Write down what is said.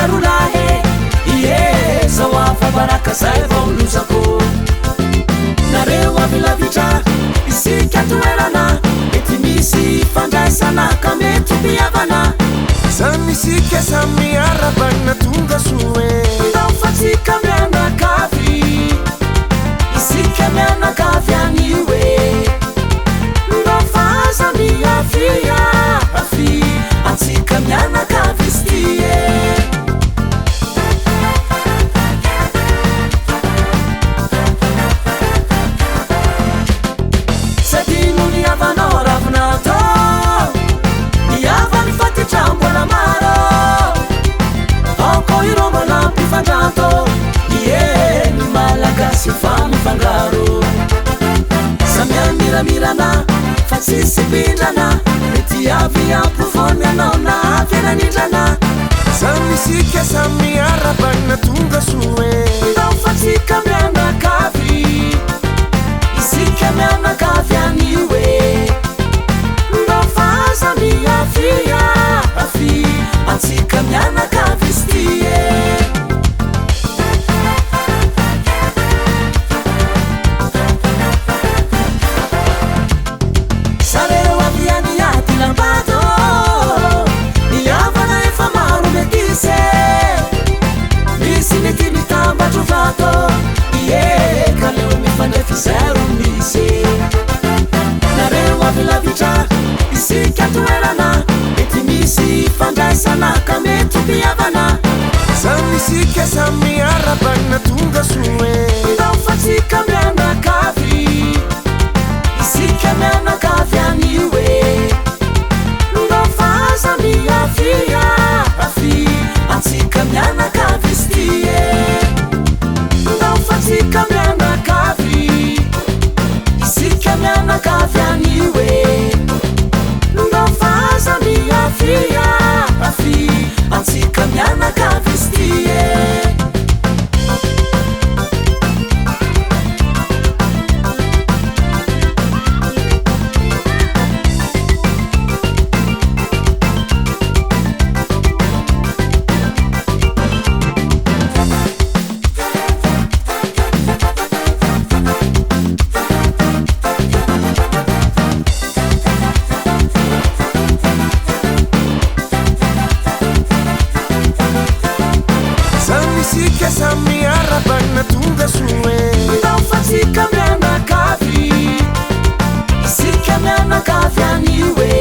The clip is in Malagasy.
sarolahe ie zaoafa baraka zay vaolozako nareo avilavitra isika toerana mety misy fandraisana ka mety mpiavana zany isika samy arabana tonga soe ndao fatsika mianakavy isika mianakavy anioe ndao faza miafia afi atsika mianakavy stie mirana fatsisipindana mety avy ampofony anao na afiananitrana zany isika samy arabana tonga soe ndao fatsika mianakavy isika mianakavy anioe ndao faza miafia afi atsika mianakavy stie zero misy nareo avilavitra isika toerana mety misy fandraisana ka mety mpiavana zany isika samy arabana tonga soe ndao fatsika mianakavy isika mianakavy anioe ndao faza miafia afi atsika mianakavy stie ndao fatsika mianakavy isika mianakavy anioe ndao faza miafia afi atsika mianakavy stie isika samy arabana tonga soe ndao fatsika mianakavy isika mianakavy anioe